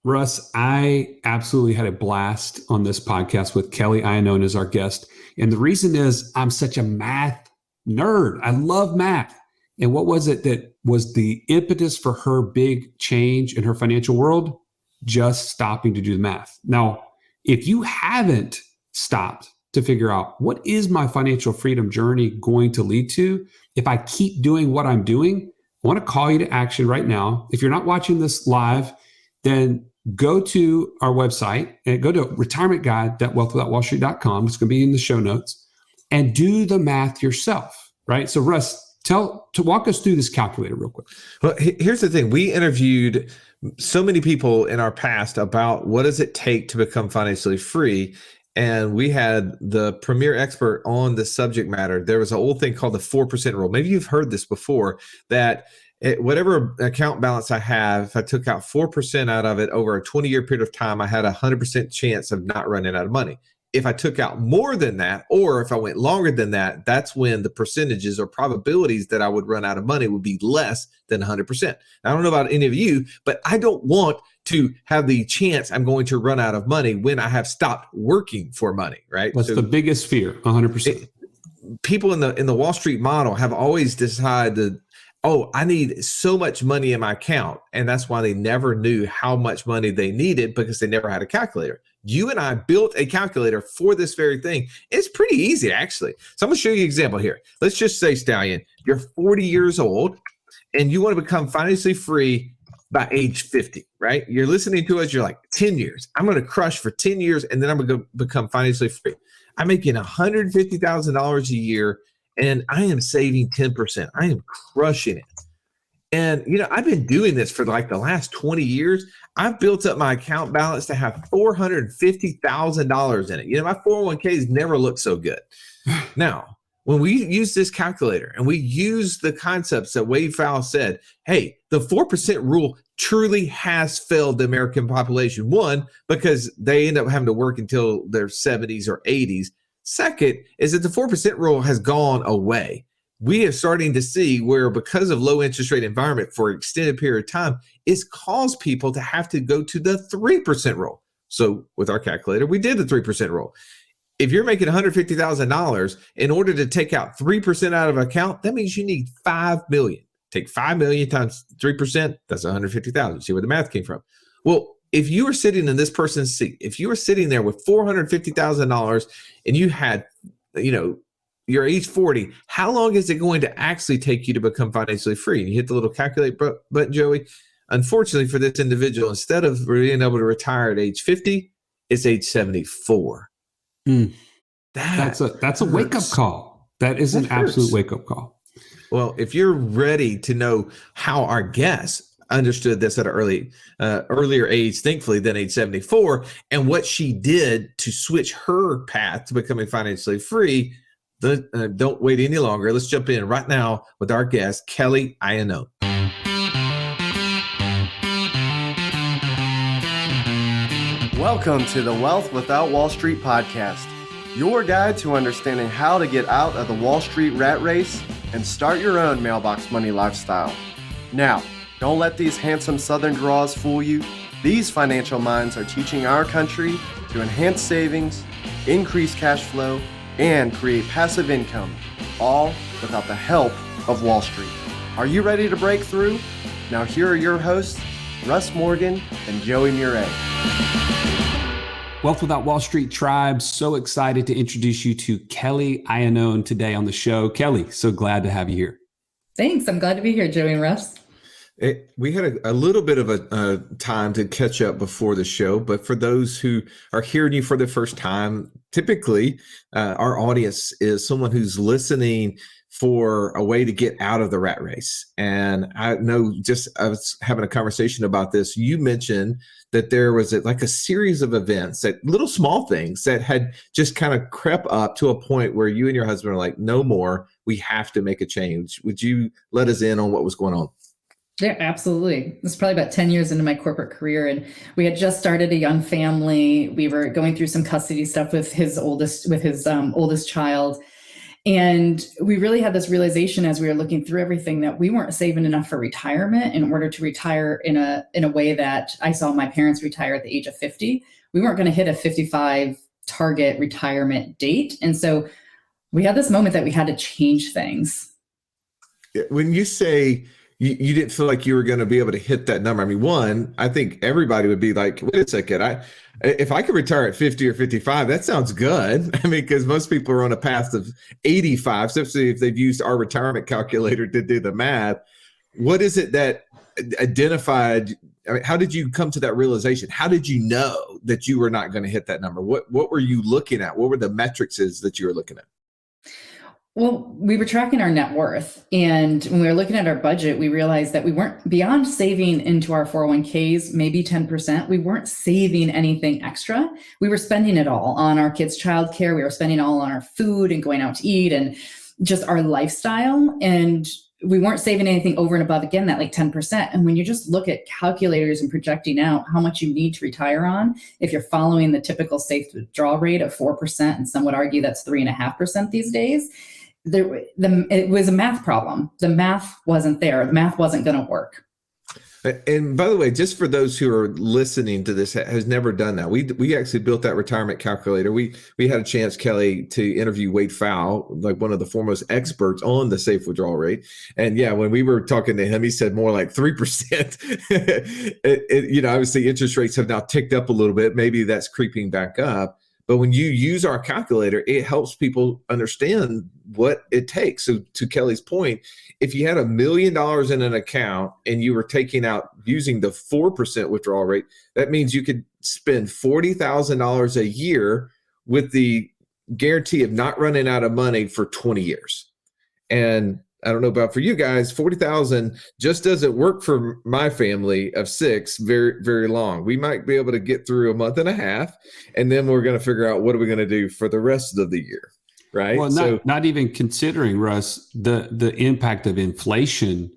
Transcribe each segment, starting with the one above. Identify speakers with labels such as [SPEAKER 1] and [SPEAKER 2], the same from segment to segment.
[SPEAKER 1] Russ, I absolutely had a blast on this podcast with Kelly Iannone as our guest. And the reason is I'm such a math nerd. I love math. And what was it that was the impetus for her big change in her financial world? Just stopping to do the math. Now, if you haven't stopped to figure out what is my financial freedom journey going to lead to, if I keep doing what I'm doing, I want to call you to action right now. If you're not watching this live, then go to our website and go to retirementguide.wealthwithoutwallstreet.com. It's going to be in the show notes, and do the math yourself, right? So Russ, walk us through this calculator real quick.
[SPEAKER 2] Well, here's the thing. We interviewed so many people in our past about what does it take to become financially free. And we had the premier expert on the subject matter. There was an old thing called the 4% rule. Maybe you've heard this before, that whatever account balance I have, if I took out 4% out of it over a 20-year period of time, I had a 100% chance of not running out of money. If I took out more than that, or if I went longer than that, that's when the percentages or probabilities that I would run out of money would be less than 100%. I don't know about any of you, but I don't want to have the chance I'm going to run out of money when I have stopped working for money, right?
[SPEAKER 1] That's the biggest fear, 100%.
[SPEAKER 2] People in the Wall Street model have always decided, I need so much money in my account. And that's why they never knew how much money they needed, because they never had a calculator. You and I built a calculator for this very thing. It's pretty easy, actually. So I'm going to show you an example here. Let's just say, Stallion, you're 40 years old and you want to become financially free by age 50, right? You're listening to us. You're like, 10 years. I'm going to crush for 10 years and then I'm going to become financially free. I'm making $150,000 a year and I am saving 10%. I am crushing it. And, I've been doing this for like the last 20 years. I've built up my account balance to have $450,000 in it. My 401ks never looked so good. Now, when we use this calculator and we use the concepts that Wade Fowle said, hey, the 4% rule truly has failed the American population. One, because they end up having to work until their 70s or 80s. Second is that the 4% rule has gone away. We are starting to see where, because of low interest rate environment for an extended period of time, it's caused people to have to go to the 3% rule. So with our calculator, we did the 3% rule. If you're making $150,000, in order to take out 3% out of an account, that means you need $5 million. Take $5 million times 3%, that's $150,000. See where the math came from. Well, if you were sitting in this person's seat, if you were sitting there with $450,000 and you had, you're age 40, how long is it going to actually take you to become financially free? And you hit the little calculate button, Joey. Unfortunately for this individual, instead of being able to retire at age 50, it's age 74.
[SPEAKER 1] That's a wake-up call. That is an absolute wake-up call.
[SPEAKER 2] Well, if you're ready to know how our guest understood this at an earlier age, thankfully, than age 74, and what she did to switch her path to becoming financially free, don't wait any longer. Let's jump in right now with our guest, Kelly Iannone.
[SPEAKER 3] Welcome to the Wealth Without Wall Street podcast, your guide to understanding how to get out of the Wall Street rat race and start your own mailbox money lifestyle. Now, don't let these handsome Southern draws fool you. These financial minds are teaching our country to enhance savings, increase cash flow, and create passive income, all without the help of Wall Street. Are you ready to break through? Now here are your hosts, Russ Morgan and Joey Murray.
[SPEAKER 1] Wealth Without Wall Street tribe, so excited to introduce you to Kelly Iannone today on the show. Kelly, so glad to have you here.
[SPEAKER 4] Thanks. I'm glad to be here, Joey and Russ.
[SPEAKER 2] We had a little bit of a time to catch up before the show, but for those who are hearing you for the first time, typically our audience is someone who's listening for a way to get out of the rat race. And I know, I was having a conversation about this. You mentioned that there was a series of events, that little small things that had just kind of crept up to a point where you and your husband are like, no more, we have to make a change. Would you let us in on what was going on?
[SPEAKER 4] Yeah, absolutely. This is probably about 10 years into my corporate career, and we had just started a young family. We were going through some custody stuff with his oldest child. And we really had this realization as we were looking through everything that we weren't saving enough for retirement in order to retire in a way that I saw my parents retire at the age of 50. We weren't going to hit a 55 target retirement date. And so we had this moment that we had to change things.
[SPEAKER 2] When you say you didn't feel like you were going to be able to hit that number, I mean, one, I think everybody would be like, wait a second, if I could retire at 50 or 55, that sounds good. I mean, because most people are on a path of 85, especially if they've used our retirement calculator to do the math. What is it that identified? I mean, how did you come to that realization? How did you know that you were not going to hit that number? What were you looking at? What were the metrics that you were looking at?
[SPEAKER 4] Well, we were tracking our net worth. And when we were looking at our budget, we realized that we weren't, beyond saving into our 401ks, maybe 10%, we weren't saving anything extra. We were spending it all on our kids' childcare. We were spending all on our food and going out to eat and just our lifestyle. And we weren't saving anything over and above, again, that like 10%. And when you just look at calculators and projecting out how much you need to retire on, if you're following the typical safe withdrawal rate of 4%, and some would argue that's 3.5% these days, it was a math problem. The math wasn't there. The math wasn't going to work.
[SPEAKER 2] And by the way, just for those who are listening to this, has never done that. We actually built that retirement calculator. We had a chance, Kelly, to interview Wade Fowle, like one of the foremost experts on the safe withdrawal rate. And yeah, when we were talking to him, he said more like 3%. Obviously interest rates have now ticked up a little bit. Maybe that's creeping back up. But when you use our calculator, it helps people understand what it takes. So to Kelly's point, if you had $1 million in an account and you were taking out using the 4% withdrawal rate, that means you could spend $40,000 a year with the guarantee of not running out of money for 20 years. And I don't know about for you guys, 40,000 just doesn't work for my family of 6 very, very long. We might be able to get through a month and a half, and then we're going to figure out what are we going to do for the rest of the year, right?
[SPEAKER 1] Well, not even considering, Russ, the impact of inflation.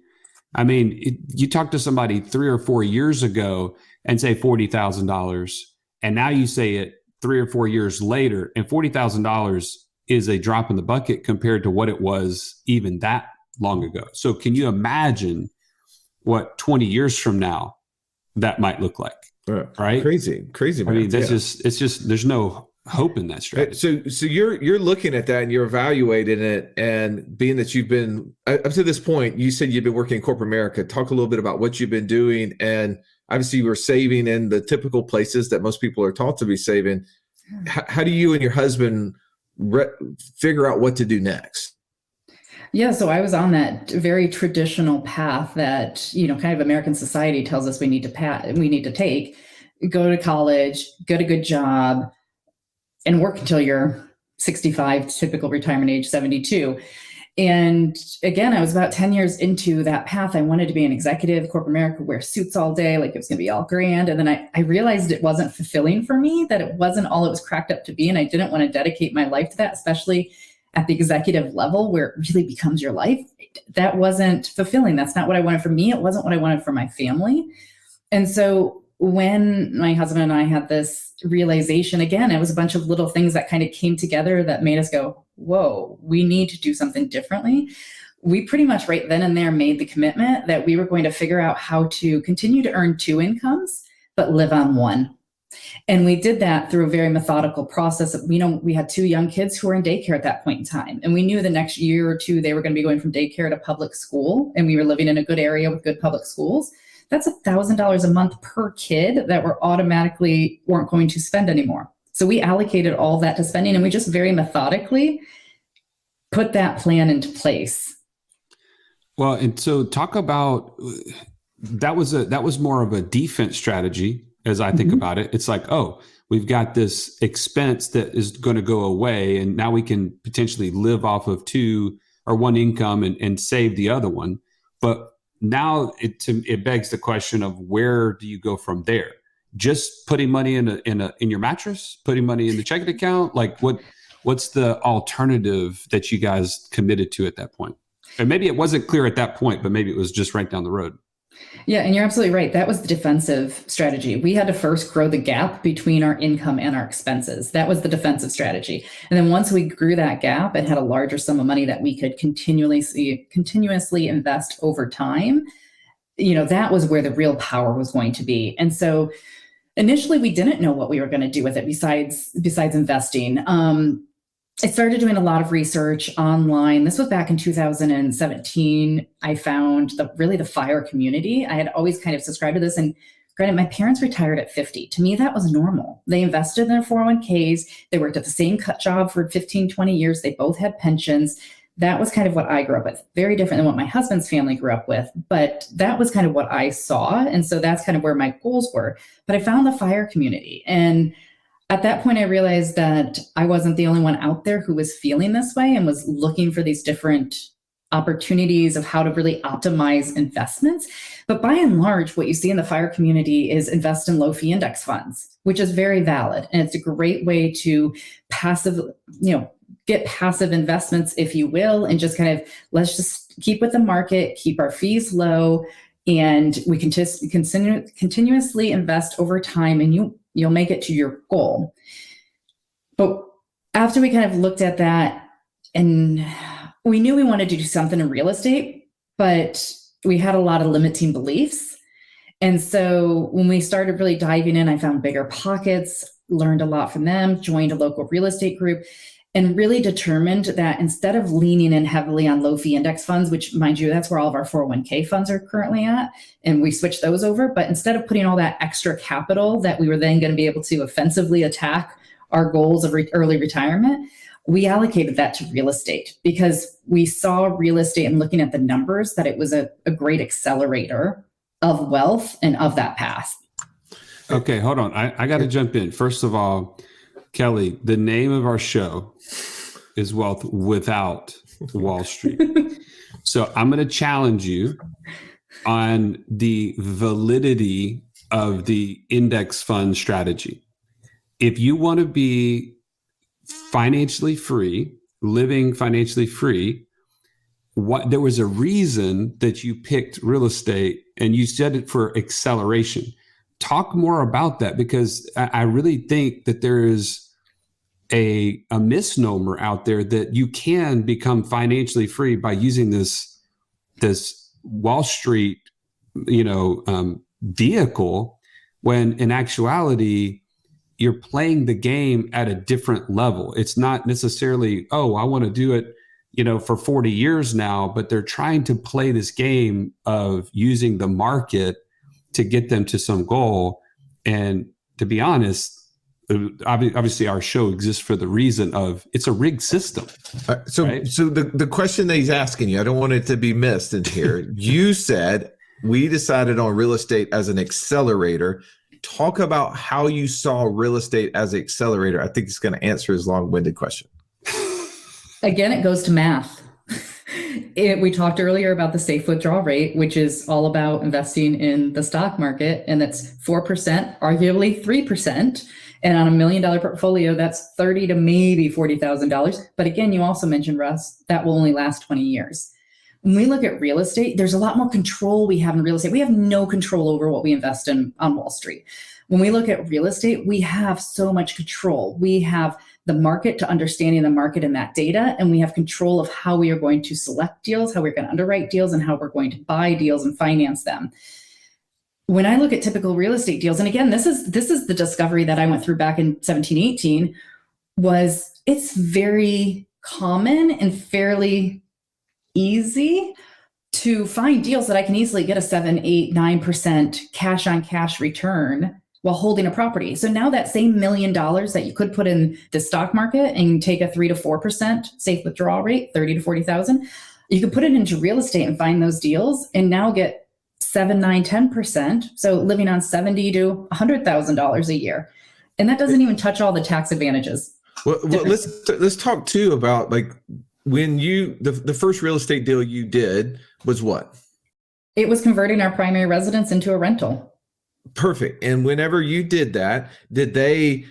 [SPEAKER 1] I mean, you talk to somebody 3 or 4 years ago and say $40,000, and now you say it 3 or 4 years later, and $40,000 is a drop in the bucket compared to what it was even that long ago. So can you imagine what 20 years from now that might look like? Right?
[SPEAKER 2] Crazy.
[SPEAKER 1] I mean, it's just, there's no hope in that strategy.
[SPEAKER 2] So you're looking at that and you're evaluating it, and being that you've been up to this point, you said you've been working in corporate America. Talk a little bit about what you've been doing. And obviously you were saving in the typical places that most people are taught to be saving. How do you and your husband figure out what to do next?
[SPEAKER 4] Yeah, so I was on that very traditional path that, kind of American society tells us we need to take. Go to college, get a good job, and work until you're 65, typical retirement age 72. And again, I was about 10 years into that path. I wanted to be an executive, corporate America, wear suits all day, like it was going to be all grand. And then I realized it wasn't fulfilling for me, that it wasn't all it was cracked up to be. And I didn't want to dedicate my life to that, especially at the executive level where it really becomes your life. That wasn't fulfilling. That's not what I wanted for me. It wasn't what I wanted for my family. And so when my husband and I had this realization, again, it was a bunch of little things that kind of came together that made us go, whoa, we need to do something differently. We pretty much right then and there made the commitment that we were going to figure out how to continue to earn 2 incomes, but live on one. And we did that through a very methodical process. We had 2 young kids who were in daycare at that point in time. And we knew the next year or 2, they were going to be going from daycare to public school. And we were living in a good area with good public schools. That's $1,000 a month per kid that weren't going to spend anymore. So we allocated all that to spending, and we just very methodically put that plan into place.
[SPEAKER 1] Well, and so talk about, that was more of a defense strategy as I think about it. It's like, oh, we've got this expense that is going to go away, and now we can potentially live off of 2 or 1 income and save the other one. But now it begs the question of, where do you go from there? Just putting money in your mattress, putting money in the checking account? Like what's the alternative that you guys committed to at that point? And maybe it wasn't clear at that point, but maybe it was just right down the road.
[SPEAKER 4] Yeah, and you're absolutely right. That was the defensive strategy. We had to first grow the gap between our income and our expenses. That was the defensive strategy. And then once we grew that gap and had a larger sum of money that we could continuously invest over time, that was where the real power was going to be. And so initially we didn't know what we were going to do with it besides investing. I started doing a lot of research online. This was back in 2017. I found the FIRE community. I had always kind of subscribed to this. And granted, my parents retired at 50. To me, that was normal. They invested in their 401ks. They worked at the same job for 15, 20 years. They both had pensions. That was kind of what I grew up with. Very different than what my husband's family grew up with, but that was kind of what I saw. And so that's kind of where my goals were. But I found the FIRE community. And at that point, I realized that I wasn't the only one out there who was feeling this way and was looking for these different opportunities of how to really optimize investments. But by and large, what you see in the FIRE community is invest in low fee index funds, which is very valid. And it's a great way to get passive investments, if you will, and just kind of, let's just keep with the market, keep our fees low, and we can just continuously invest over time, and you'll make it to your goal. But after we kind of looked at that, and we knew we wanted to do something in real estate, but we had a lot of limiting beliefs. And so when we started really diving in, I found Bigger Pockets, learned a lot from them, joined a local real estate group, and really determined that instead of leaning in heavily on low fee index funds, which, mind you, that's where all of our 401k funds are currently at, and we switched those over. But instead of putting all that extra capital that we were then going to be able to offensively attack our goals of early retirement, we allocated that to real estate because we saw real estate and looking at the numbers that it was a great accelerator of wealth and of that path.
[SPEAKER 1] Okay, hold on. I got to jump in. First of all, Kelly, the name of our show is Wealth Without Wall Street. So I'm going to challenge you on the validity of the index fund strategy. If you want to be financially free, living financially free, there was a reason that you picked real estate and you said it for acceleration. Talk more about that, because I really think that there is a misnomer out there that you can become financially free by using this Wall Street, vehicle, when in actuality, you're playing the game at a different level. It's not necessarily, I want to do it, for 40 years now, but they're trying to play this game of using the market to get them to some goal. And to be honest, obviously our show exists for the reason of it's a rigged system.
[SPEAKER 2] So the question that he's asking you, I don't want it to be missed in here. You said we decided on real estate as an accelerator. Talk about how you saw real estate as an accelerator. I think it's going to answer his long-winded question.
[SPEAKER 4] Again, it goes to math. We talked earlier about the safe withdrawal rate, which is all about investing in the stock market, and that's 4%, arguably 3%. And on $1 million portfolio, that's $30,000 to maybe $40,000. But again, you also mentioned, Russ, that will only last 20 years. When we look at real estate, there's a lot more control we have in real estate. We have no control over what we invest in on Wall Street. When we look at real estate, we have so much control. We have the market to understanding the market and that data, and we have control of how we are going to select deals, how we're going to underwrite deals, and how we're going to buy deals and finance them. When I look at typical real estate deals, and again, this is the discovery that I went through back in 17, 18, was it's very common and fairly easy to find deals that I can easily get a 7, 8, 9% cash on cash return while holding a property. So now that same $1 million that you could put in the stock market and take a 3 to 4% safe withdrawal rate, 30 to 40,000, you can put it into real estate and find those deals and now get 7, 9, 10%. So living on $70,000 to $100,000 a year. And that doesn't even touch all the tax advantages.
[SPEAKER 2] Well let's talk too about like when the first real estate deal you did was what?
[SPEAKER 4] It was converting our primary residence into a rental.
[SPEAKER 2] Perfect. And whenever you did that, did they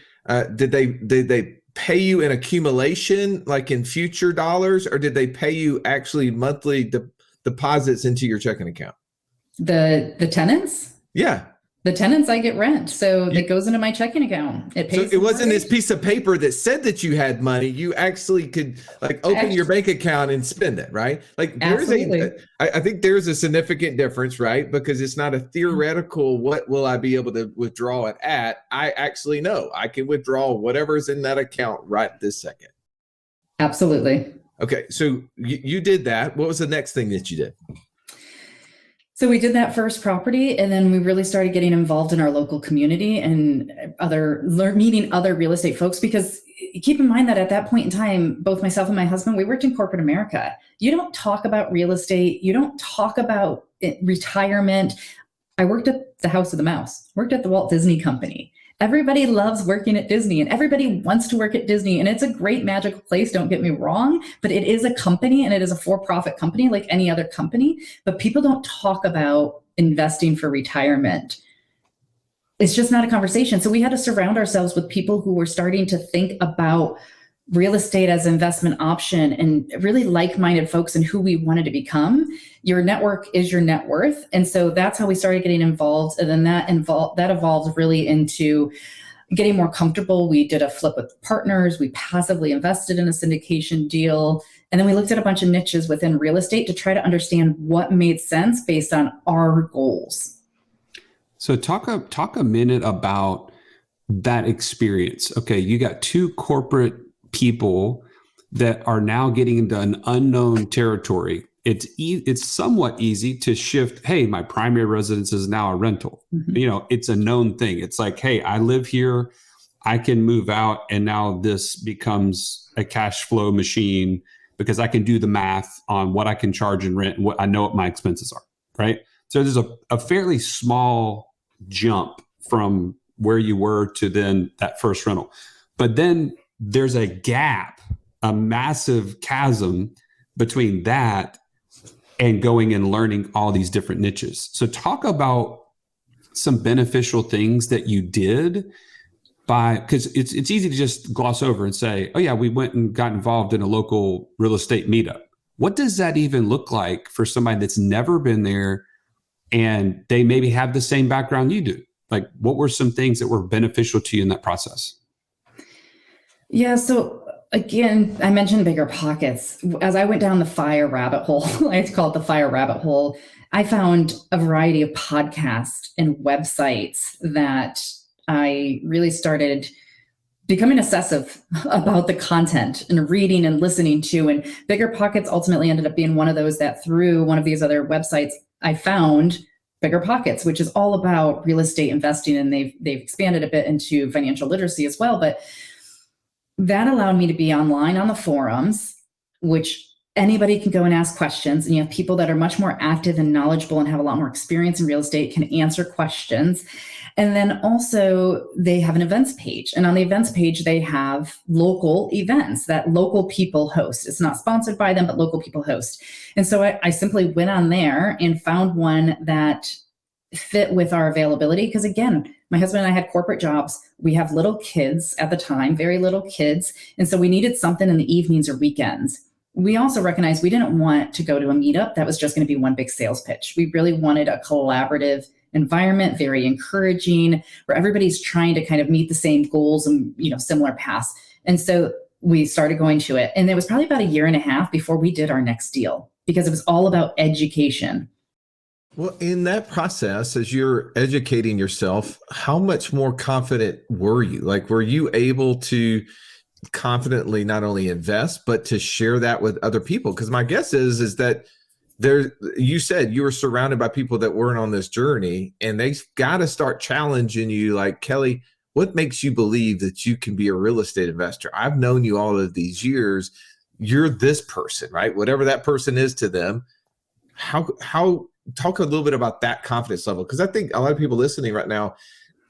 [SPEAKER 2] pay you in accumulation, like in future dollars, or did they pay you actually monthly deposits into your checking account?
[SPEAKER 4] The tenants?
[SPEAKER 2] Yeah.
[SPEAKER 4] The tenants, I get rent. So it goes into my checking account. It pays.
[SPEAKER 2] So it wasn't this piece of paper that said that you had money. You actually could like open your bank account and spend it, right? Like I think there's a significant difference, right? Because it's not a theoretical, what will I be able to withdraw it at? I actually know I can withdraw whatever's in that account right this second.
[SPEAKER 4] Absolutely.
[SPEAKER 2] Okay. So you did that. What was the next thing that you did?
[SPEAKER 4] So we did that first property, and then we really started getting involved in our local community and meeting other real estate folks, because keep in mind that at that point in time, both myself and my husband, we worked in corporate America. You don't talk about real estate. You don't talk about retirement. I worked at the House of the Mouse, worked at the Walt Disney Company. Everybody loves working at Disney, and everybody wants to work at Disney. And it's a great magical place, don't get me wrong, but it is a company, and it is a for-profit company like any other company. But people don't talk about investing for retirement. It's just not a conversation. So we had to surround ourselves with people who were starting to think about real estate as an investment option, and really like-minded folks and who we wanted to become. Your network is your net worth. And so that's how we started getting involved. And then that evolved really into getting more comfortable. We did a flip with partners. We passively invested in a syndication deal. And then we looked at a bunch of niches within real estate to try to understand what made sense based on our goals.
[SPEAKER 1] So talk a minute about that experience. Okay, you got two corporate people that are now getting into an unknown territory. It's somewhat easy to shift. Hey, my primary residence is now a rental. Mm-hmm. It's a known thing. It's like, hey, I live here, I can move out, and now this becomes a cash flow machine because I can do the math on what I can charge in rent and what I know what my expenses are, right? So there's a fairly small jump from where you were to then that first rental. But then there's a gap, a massive chasm between that and going and learning all these different niches. So talk about some beneficial things that you did because it's easy to just gloss over and say, oh yeah, we went and got involved in a local real estate meetup. What does that even look like for somebody that's never been there and they maybe have the same background you do? Like, what were some things that were beneficial to you in that process?
[SPEAKER 4] Yeah. So again, I mentioned bigger pockets. As I went down the fire rabbit hole, I like to call it the fire rabbit hole, I found a variety of podcasts and websites that I really started becoming obsessive about the content and reading and listening to. And Bigger Pockets ultimately ended up being one of those that through one of these other websites, I found Bigger Pockets, which is all about real estate investing. And they've expanded a bit into financial literacy as well. But that allowed me to be online on the forums, which anybody can go and ask questions. And you have people that are much more active and knowledgeable and have a lot more experience in real estate, can answer questions. And then also they have an events page. And on the events page, they have local events that local people host. It's not sponsored by them, but local people host. And so I simply went on there and found one that fit with our availability. Because again, my husband and I had corporate jobs. We have little kids at the time, very little kids. And so we needed something in the evenings or weekends. We also recognized we didn't want to go to a meetup that was just going to be one big sales pitch. We really wanted a collaborative environment, very encouraging, where everybody's trying to kind of meet the same goals and, similar paths. And so we started going to it. And it was probably about a year and a half before we did our next deal, because it was all about education.
[SPEAKER 2] Well, in that process, as you're educating yourself, how much more confident were you? Like, were you able to confidently not only invest, but to share that with other people? Because my guess is that you said you were surrounded by people that weren't on this journey, and they've got to start challenging you. Like, Kelly, what makes you believe that you can be a real estate investor? I've known you all of these years. You're this person, right? Whatever that person is to them. How talk a little bit about that confidence level, because I think a lot of people listening right now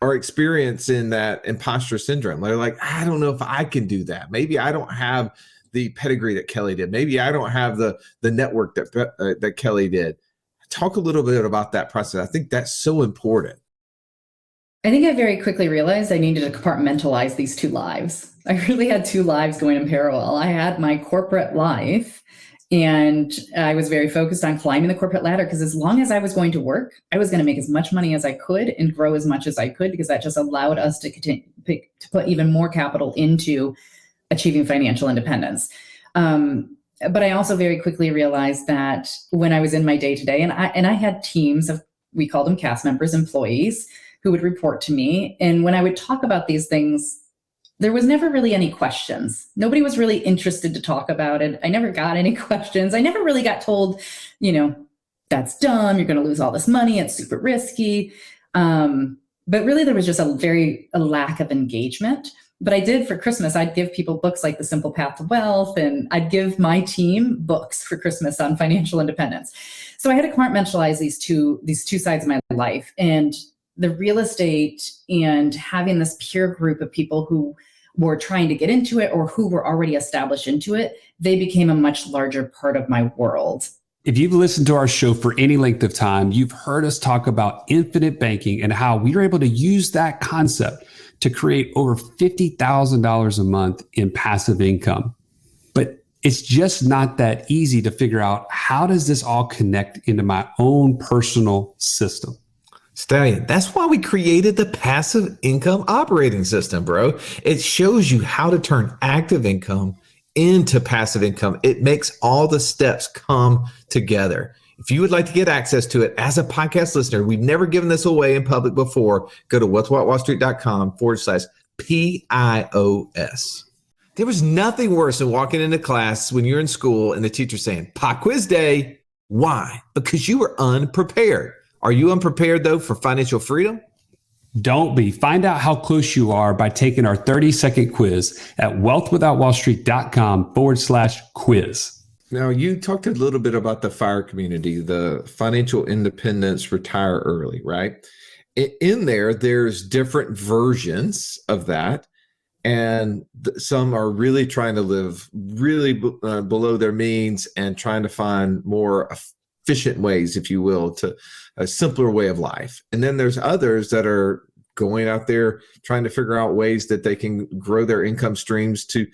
[SPEAKER 2] are experiencing that imposter syndrome. They're like, I don't know if I can do that. Maybe I don't have the pedigree that Kelly did. Maybe I don't have the network that Kelly did. Talk a little bit about that process. I think that's so important.
[SPEAKER 4] I think I very quickly realized I needed to compartmentalize these two lives. I really had two lives going in parallel. I had my corporate life, And I was very focused on climbing the corporate ladder because as long as I was going to work, I was going to make as much money as I could and grow as much as I could, because that just allowed us to continue to put even more capital into achieving financial independence. But I also very quickly realized that when I was in my day-to-day, and I had teams of, we called them cast members, employees, who would report to me. And when I would talk about these things, there was never really any questions. Nobody was really interested to talk about it. I never got any questions. I never really got told, that's dumb. You're going to lose all this money. It's super risky. But really, there was just a lack of engagement. But I did for Christmas, I'd give people books like The Simple Path to Wealth, and I'd give my team books for Christmas on financial independence. So I had to compartmentalize these two sides of my life. And the real estate and having this peer group of people who were trying to get into it or who were already established into it, they became a much larger part of my world.
[SPEAKER 1] If you've listened to our show for any length of time, you've heard us talk about infinite banking and how we were able to use that concept to create over $50,000 a month in passive income. But it's just not that easy to figure out, how does this all connect into my own personal system?
[SPEAKER 2] Stallion, that's why we created the passive income operating system, bro. It shows you how to turn active income into passive income. It makes all the steps come together. If you would like to get access to it as a podcast listener, we've never given this away in public before. Go to what'swhatwallstreet.com/PIOS. There was nothing worse than walking into class when you're in school and the teacher saying, pop quiz day. Why? Because you were unprepared. Are you unprepared, though, for financial freedom?
[SPEAKER 1] Don't be. Find out how close you are by taking our 30-second quiz at wealthwithoutwallstreet.com/quiz.
[SPEAKER 2] Now, you talked a little bit about the FIRE community, the Financial Independence Retire Early, right? In there, there's different versions of that. And some are really trying to live really below their means and trying to find more efficient ways, if you will, to a simpler way of life. And then there's others that are going out there trying to figure out ways that they can grow their income streams to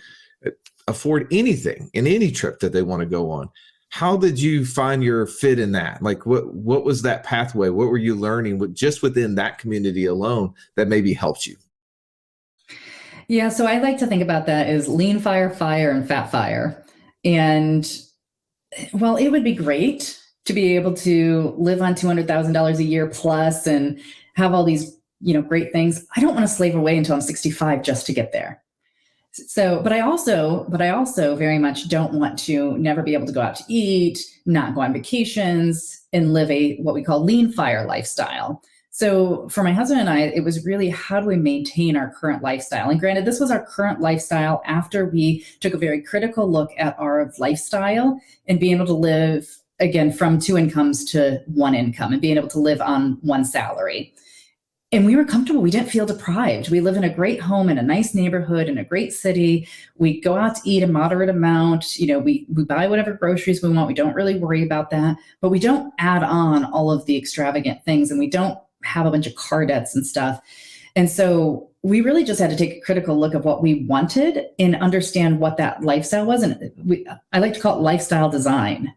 [SPEAKER 2] afford anything in any trip that they want to go on. How did you find your fit in that? Like, what was that pathway? What were you learning just within that community alone that maybe helped you?
[SPEAKER 4] Yeah, so I like to think about that as lean fire, and fat fire. And well, it would be great to be able to live on $200,000 a year plus and have all these, great things. I don't want to slave away until I'm 65 just to get there. So, but I also very much don't want to never be able to go out to eat, not go on vacations, and live what we call lean fire lifestyle. So for my husband and I, it was really, how do we maintain our current lifestyle? And granted, this was our current lifestyle after we took a very critical look at our lifestyle and being able to live, again, from two incomes to one income and being able to live on one salary. And we were comfortable. We didn't feel deprived. We live in a great home in a nice neighborhood in a great city. We go out to eat a moderate amount. We buy whatever groceries we want. We don't really worry about that, but we don't add on all of the extravagant things, and we don't have a bunch of car debts and stuff. And so we really just had to take a critical look at what we wanted and understand what that lifestyle was. And I like to call it lifestyle design.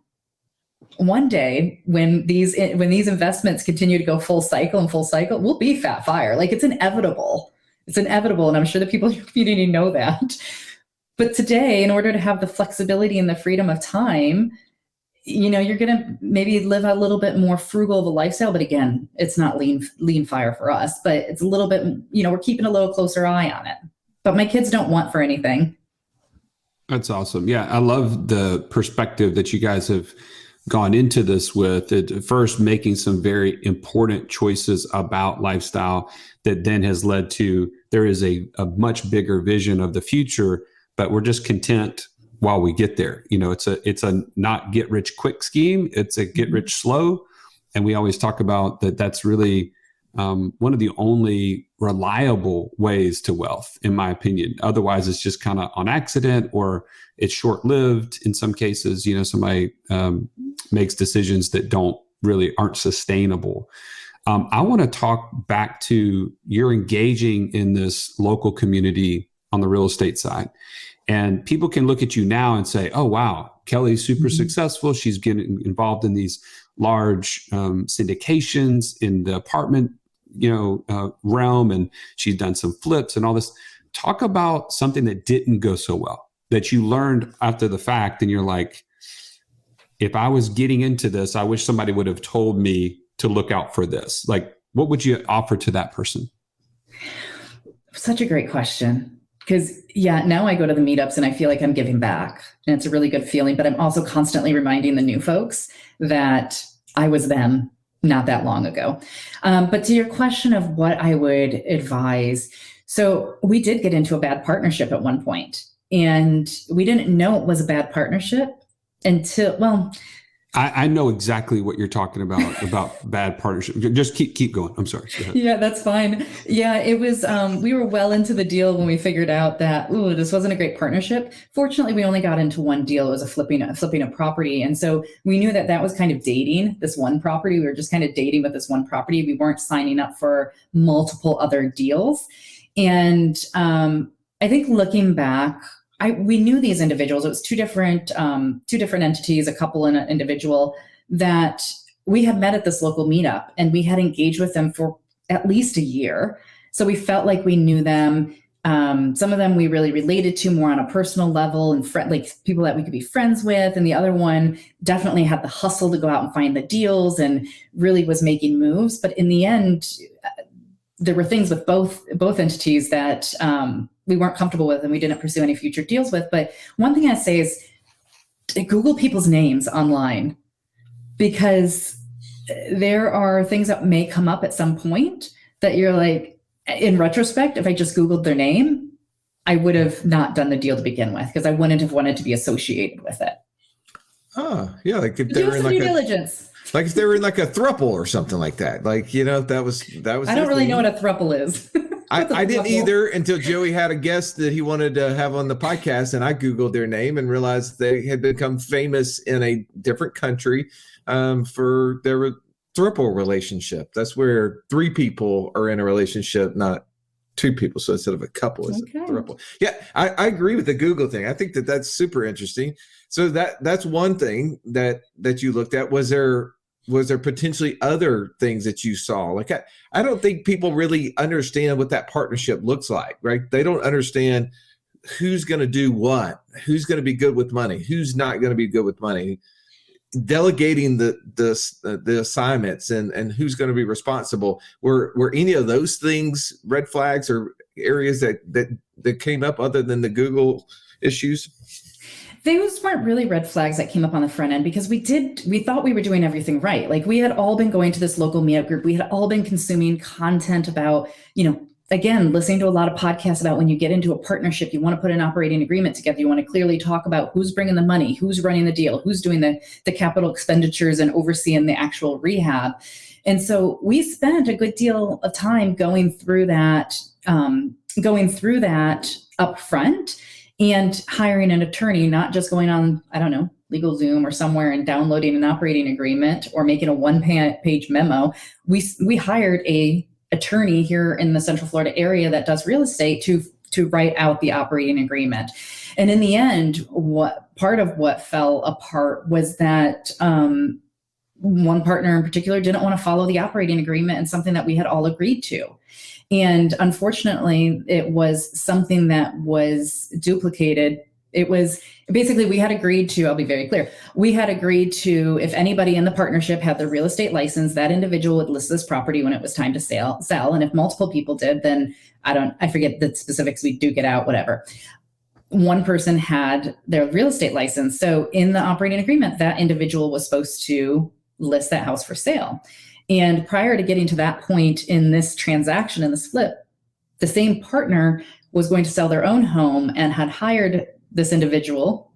[SPEAKER 4] One day, when these investments continue to go full cycle, we'll be fat fire. Like, it's inevitable. It's inevitable. And I'm sure the people in your community know that. But today, in order to have the flexibility and the freedom of time, you're going to maybe live a little bit more frugal of a lifestyle. But again, it's not lean fire for us, but it's a little bit, we're keeping a little closer eye on it. But my kids don't want for anything.
[SPEAKER 1] That's awesome. Yeah. I love the perspective that you guys have gone into this with. At first, making some very important choices about lifestyle that then has led to, there is a much bigger vision of the future, but we're just content while we get there. It's a not get rich quick scheme. It's a get rich slow. And we always talk about that. That's really one of the only reliable ways to wealth, in my opinion. Otherwise, it's just kind of on accident, or it's short-lived in some cases. Somebody makes decisions that aren't sustainable. I want to talk back to, you're engaging in this local community on the real estate side. And people can look at you now and say, oh, wow, Kelly's super successful. She's getting involved in these large syndications in the apartment, realm, and she's done some flips and all this. Talk about something that didn't go so well that you learned after the fact, and you're like, if I was getting into this, I wish somebody would have told me to look out for this. Like, what would you offer to that person?
[SPEAKER 4] Such a great question. Because now I go to the meetups and I feel like I'm giving back, and it's a really good feeling, but I'm also constantly reminding the new folks that I was them not that long ago. But to your question of what I would advise, so we did get into a bad partnership at one point, and we didn't know it was a bad partnership until,
[SPEAKER 1] I know exactly what you're talking about bad partnership. Just keep going. I'm sorry. Go ahead.
[SPEAKER 4] Yeah, that's fine. Yeah, it was, we were well into the deal when we figured out that, this wasn't a great partnership. Fortunately, we only got into one deal. It was flipping a property. And so we knew that was kind of dating this one property. We were just kind of dating with this one property. We weren't signing up for multiple other deals. And I think looking back, we knew these individuals. It was two different entities, a couple and an individual, that we had met at this local meetup, and we had engaged with them for at least a year. So we felt like we knew them. Some of them we really related to more on a personal level, and like people that we could be friends with. And the other one definitely had the hustle to go out and find the deals and really was making moves. But in the end, there were things with both entities that we weren't comfortable with, and we didn't pursue any future deals with. But one thing I say is Google people's names online, because there are things that may come up at some point that you're like, in retrospect, if I just Googled their name, I would have not done the deal to begin with, because I wouldn't have wanted to be associated with it.
[SPEAKER 2] Oh, yeah. Like if
[SPEAKER 4] do some due diligence.
[SPEAKER 2] Like if they were in like a throuple or something like that. Like, that was.
[SPEAKER 4] I don't really know what a throuple is.
[SPEAKER 2] I didn't either until Joey had a guest that he wanted to have on the podcast, and I Googled their name and realized they had become famous in a different country for their throuple relationship. That's where 3 people are in a relationship, not 2 people. So instead of a couple, it's a throuple. Yeah, I agree with the Google thing. I think that's super interesting. So that's one thing that you looked at. Was there potentially other things that you saw? Like, I don't think people really understand what that partnership looks like, right? They don't understand who's going to do what, who's going to be good with money, who's not going to be good with money, delegating the assignments and who's going to be responsible. Were any of those things red flags or areas that came up other than the Google issues?
[SPEAKER 4] Those weren't really red flags that came up on the front end, because we thought we were doing everything right. Like, we had all been going to this local meetup group. We had all been consuming content about, again, listening to a lot of podcasts about when you get into a partnership, you want to put an operating agreement together. You want to clearly talk about who's bringing the money, who's running the deal, who's doing the capital expenditures and overseeing the actual rehab. And so we spent a good deal of time going through that up front, and hiring an attorney, not just going on, LegalZoom or somewhere and downloading an operating agreement or making a one-page memo. We hired a attorney here in the Central Florida area that does real estate to write out the operating agreement. And in the end, part of what fell apart was that one partner in particular didn't want to follow the operating agreement, and something that we had all agreed to. And unfortunately, it was something that was duplicated. It was basically, we had agreed to, I'll be very clear, we had agreed to, if anybody in the partnership had the real estate license, that individual would list this property when it was time to sell. And if multiple people did, then I forget the specifics, we duke it out, whatever. One person had their real estate license. So in the operating agreement, that individual was supposed to list that house for sale. And prior to getting to that point in this transaction, in this flip, the same partner was going to sell their own home and had hired this individual,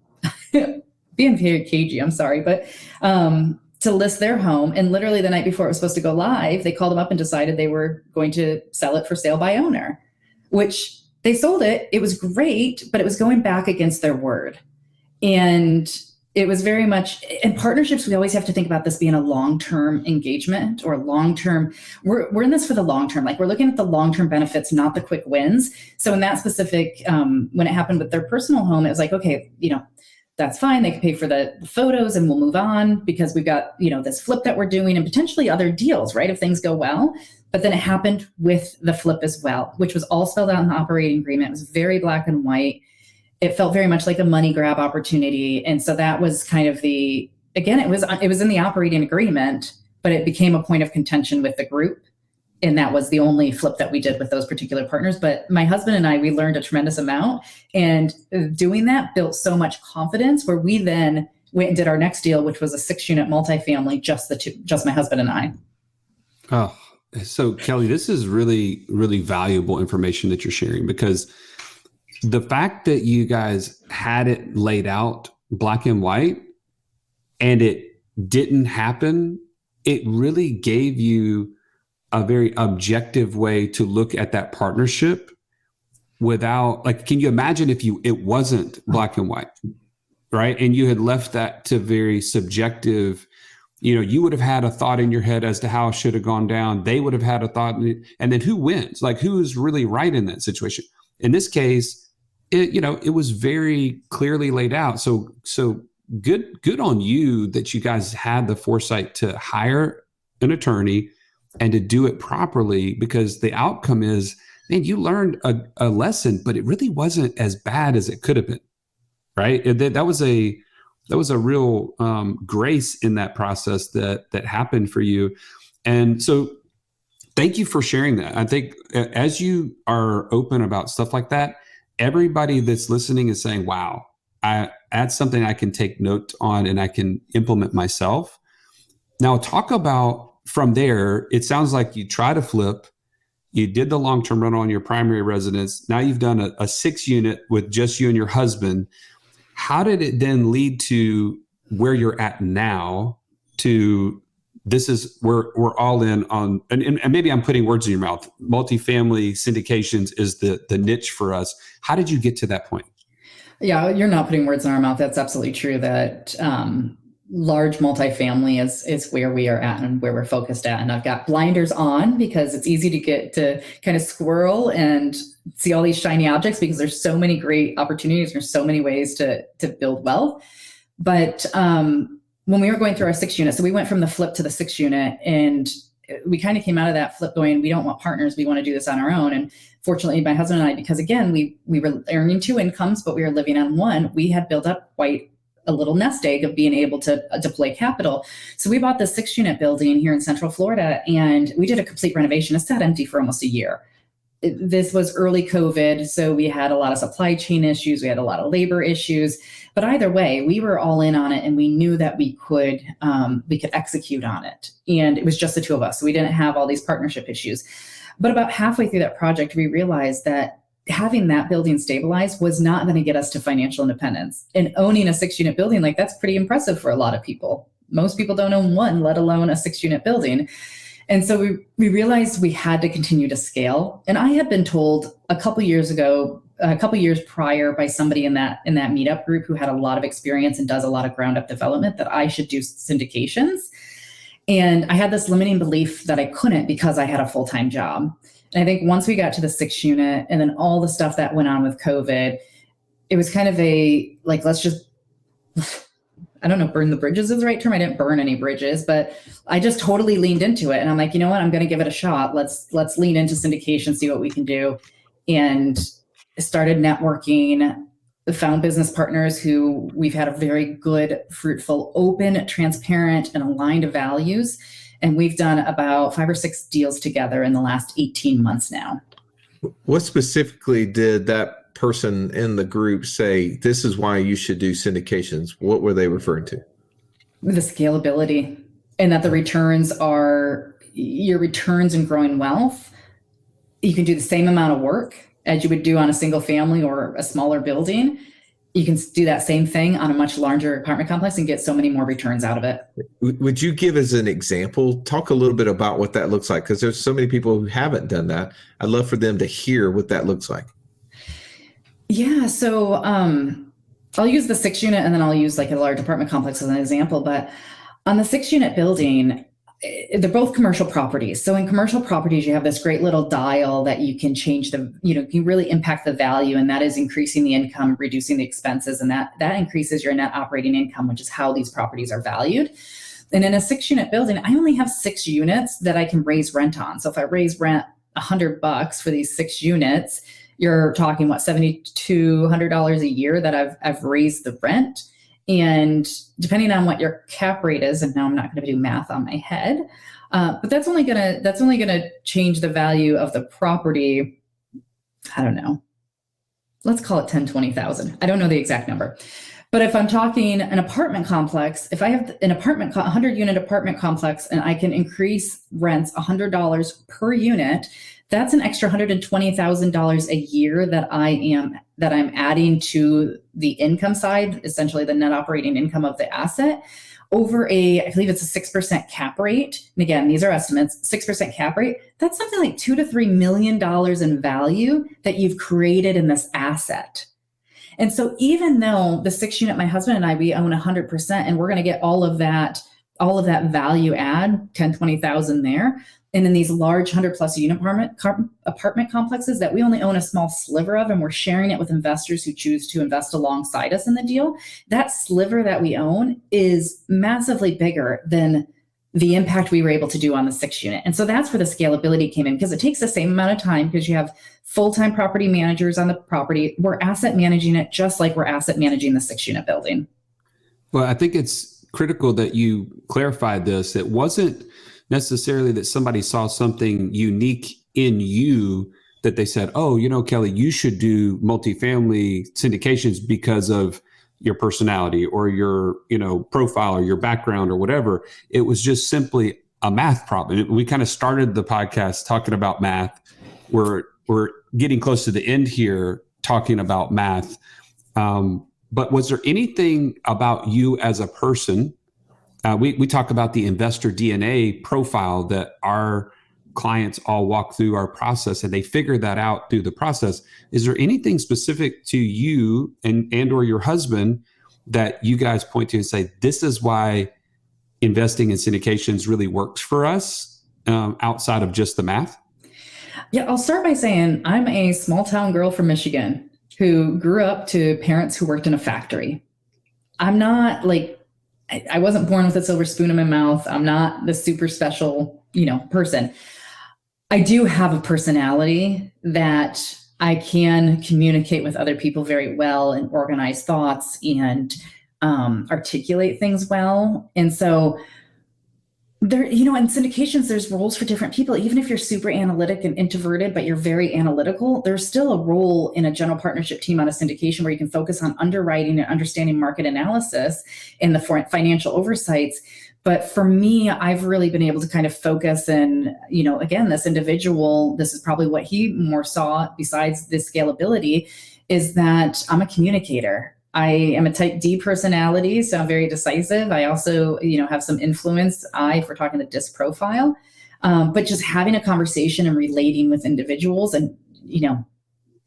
[SPEAKER 4] being very cagey, I'm sorry, but to list their home. And literally the night before it was supposed to go live, they called them up and decided they were going to sell it for sale by owner, which they sold it. It was great, but it was going back against their word. And it was very much, in partnerships, we always have to think about this being a long-term engagement or long-term, we're in this for the long-term. Like, we're looking at the long-term benefits, not the quick wins. So in that specific, when it happened with their personal home, it was like, okay, that's fine. They can pay for the photos and we'll move on because we've got, this flip that we're doing and potentially other deals, right? If things go well. But then it happened with the flip as well, which was all spelled out in the operating agreement. It was very black and white. It felt very much like a money grab opportunity. And so that was kind of it was in the operating agreement, but it became a point of contention with the group. And that was the only flip that we did with those particular partners. But my husband and I, we learned a tremendous amount. And doing that built so much confidence where we then went and did our next deal, which was a 6-unit multifamily, just my husband and I.
[SPEAKER 1] Oh, so Kelly, this is really, really valuable information that you're sharing, because the fact that you guys had it laid out black and white and it didn't happen, it really gave you a very objective way to look at that partnership without, like, can you imagine if it wasn't black and white, right? And you had left that to very subjective, you would have had a thought in your head as to how it should have gone down. They would have had a thought, and then who wins? Like, who's really right in that situation? In this case, it was very clearly laid out. So good on you that you guys had the foresight to hire an attorney and to do it properly, because the outcome is, man, you learned a lesson, but it really wasn't as bad as it could have been, right? That was a real grace in that process that happened for you. And so thank you for sharing that. I think as you are open about stuff like that, everybody that's listening is saying, wow, that's something I can take note on and I can implement myself. Now, talk about from there, it sounds like you try to flip, you did the long-term rental on your primary residence. Now you've done a 6-unit with just you and your husband. How did it then lead to where you're at now to this is we're all in on, and maybe I'm putting words in your mouth, multifamily syndications is the niche for us. How did you get to that point?
[SPEAKER 4] Yeah, you're not putting words in our mouth. That's absolutely true that large multifamily is where we are at and where we're focused at. And I've got blinders on because it's easy to get to kind of squirrel and see all these shiny objects because there's so many great opportunities. There's so many ways to build wealth. But when we were going through our 6-unit, so we went from the flip to the 6-unit, and we kind of came out of that flip going, we don't want partners. We want to do this on our own. And fortunately, my husband and I, because again, we were earning 2 incomes, but we were living on one, we had built up quite a little nest egg of being able to deploy capital. So we bought the 6-unit building here in Central Florida, and we did a complete renovation. It sat empty for almost a year. This was early COVID, so we had a lot of supply chain issues. We had a lot of labor issues. But either way, we were all in on it, and we knew that we could execute on it. And it was just the 2 of us, so we didn't have all these partnership issues. But about halfway through that project, we realized that having that building stabilized was not going to get us to financial independence. And owning a 6-unit building, like, that's pretty impressive for a lot of people. Most people don't own one, let alone a 6-unit building. And so we realized we had to continue to scale. And I had been told a couple years prior by somebody in that meetup group who had a lot of experience and does a lot of ground up development that I should do syndications. And I had this limiting belief that I couldn't because I had a full-time job. And I think once we got to the 6-unit and then all the stuff that went on with COVID, it was kind of let's just, I don't know, burn the bridges is the right term. I didn't burn any bridges, but I just totally leaned into it. And I'm like, you know what, I'm going to give it a shot. Let's lean into syndication, see what we can do. And started networking, found business partners who we've had a very good, fruitful, open, transparent, and aligned values. And we've done about 5 or 6 deals together in the last 18 months now.
[SPEAKER 2] What specifically did that person in the group say, this is why you should do syndications? What were they referring to?
[SPEAKER 4] The scalability, and that the returns are your returns in growing wealth. You can do the same amount of work as you would do on a single family or a smaller building. You can do that same thing on a much larger apartment complex and get so many more returns out of it.
[SPEAKER 2] Would you give as an example, talk a little bit about what that looks like? Because there's so many people who haven't done that. I'd love for them to hear what that looks like.
[SPEAKER 4] Yeah. So I'll use the 6-unit and then I'll use like a large apartment complex as an example. But on the 6-unit building, they're both commercial properties. So in commercial properties, you have this great little dial that you can change you really impact the value, and that is increasing the income, reducing the expenses, and that increases your net operating income, which is how these properties are valued. And in a 6-unit building, I only have 6 units that I can raise rent on. So if I raise rent $100 for these 6 units, you're talking $7,200 a year that I've raised the rent. And depending on what your cap rate is, and now I'm not going to do math on my head, but that's only gonna change the value of the property. I don't know. Let's call it 10, 20,000. I don't know the exact number. But if I'm talking an apartment complex, if I have an 100-unit apartment complex and I can increase rents $100 per unit, that's an extra $120,000 a year that I'm adding to the income side, essentially the net operating income of the asset, over I believe it's a 6% cap rate. And again, these are estimates, 6% cap rate. That's something like $2 to $3 million in value that you've created in this asset. And so even though the 6-unit, my husband and I, we own 100%, and we're going to get all of that value add, 10, 20,000 there. And in these large 100+ unit apartment complexes that we only own a small sliver of, and we're sharing it with investors who choose to invest alongside us in the deal, that sliver that we own is massively bigger than the impact we were able to do on the 6-unit. And so that's where the scalability came in, because it takes the same amount of time, because you have full-time property managers on the property. We're asset managing it just like we're asset managing the 6-unit building.
[SPEAKER 1] Well, I think it's critical that you clarified this. It wasn't necessarily that somebody saw something unique in you that they said, oh, Kelly, you should do multifamily syndications because of your personality or your, profile or your background or whatever. It was just simply a math problem. We kind of started the podcast talking about math. We're getting close to the end here talking about math. But was there anything about you as a person? We talk about the investor DNA profile that our clients all walk through our process, and they figure that out through the process. Is there anything specific to you and or your husband that you guys point to and say, this is why investing in syndications really works for us, outside of just the math?
[SPEAKER 4] Yeah, I'll start by saying I'm a small town girl from Michigan who grew up to parents who worked in a factory. I'm not I wasn't born with a silver spoon in my mouth. I'm not the super special, person. I do have a personality that I can communicate with other people very well and organize thoughts and articulate things well. And so there, in syndications, there's roles for different people. Even if you're super analytic and introverted, but you're very analytical, there's still a role in a general partnership team on a syndication where you can focus on underwriting and understanding market analysis and the financial oversights. But for me, I've really been able to kind of focus and, again, this individual, this is probably what he more saw besides the scalability, is that I'm a communicator. I am a type D personality, so I'm very decisive. I also, have some influence, if we're talking the DISC profile, but just having a conversation and relating with individuals and,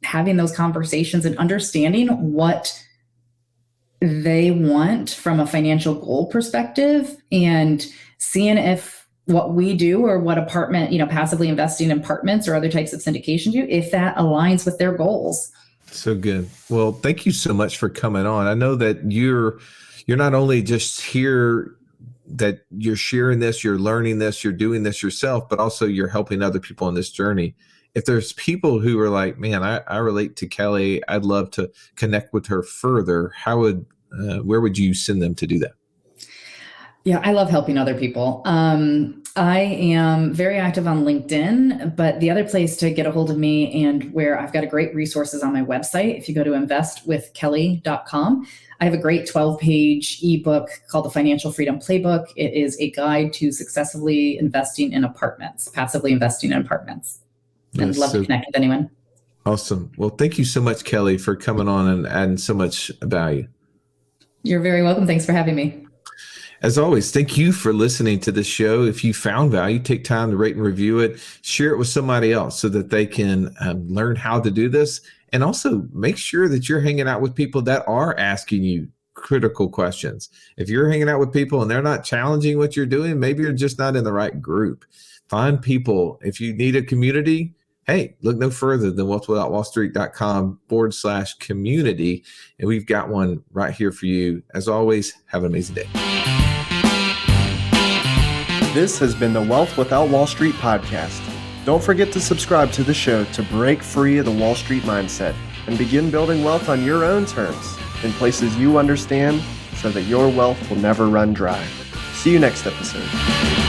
[SPEAKER 4] having those conversations and understanding what they want from a financial goal perspective and seeing if what we do or what apartment, passively investing in apartments or other types of syndication do, if that aligns with their goals.
[SPEAKER 2] So good. Well, thank you so much for coming on. I know that you're not only just here that you're sharing this, you're learning this, you're doing this yourself, but also you're helping other people on this journey. If there's people who are like, man, I relate to Kelly, I'd love to connect with her further, where would you send them to do that?
[SPEAKER 4] Yeah, I love helping other people. I am very active on LinkedIn, but the other place to get a hold of me and where I've got a great resources on my website, if you go to investwithkelly.com, I have a great 12-page ebook called the Financial Freedom Playbook. It is a guide to successfully investing in apartments, passively investing in apartments. And I'd love to connect with anyone.
[SPEAKER 2] Awesome. Well, thank you so much, Kelly, for coming on and adding so much value.
[SPEAKER 4] You're very welcome. Thanks for having me.
[SPEAKER 2] As always, thank you for listening to the show. If you found value, take time to rate and review it, share it with somebody else so that they can learn how to do this. And also make sure that you're hanging out with people that are asking you critical questions. If you're hanging out with people and they're not challenging what you're doing, maybe you're just not in the right group. Find people. If you need a community, hey, look no further than wealthwithoutwallstreet.com/community. And we've got one right here for you. As always, have an amazing day.
[SPEAKER 3] This has been the Wealth Without Wall Street podcast. Don't forget to subscribe to the show to break free of the Wall Street mindset and begin building wealth on your own terms in places you understand so that your wealth will never run dry. See you next episode.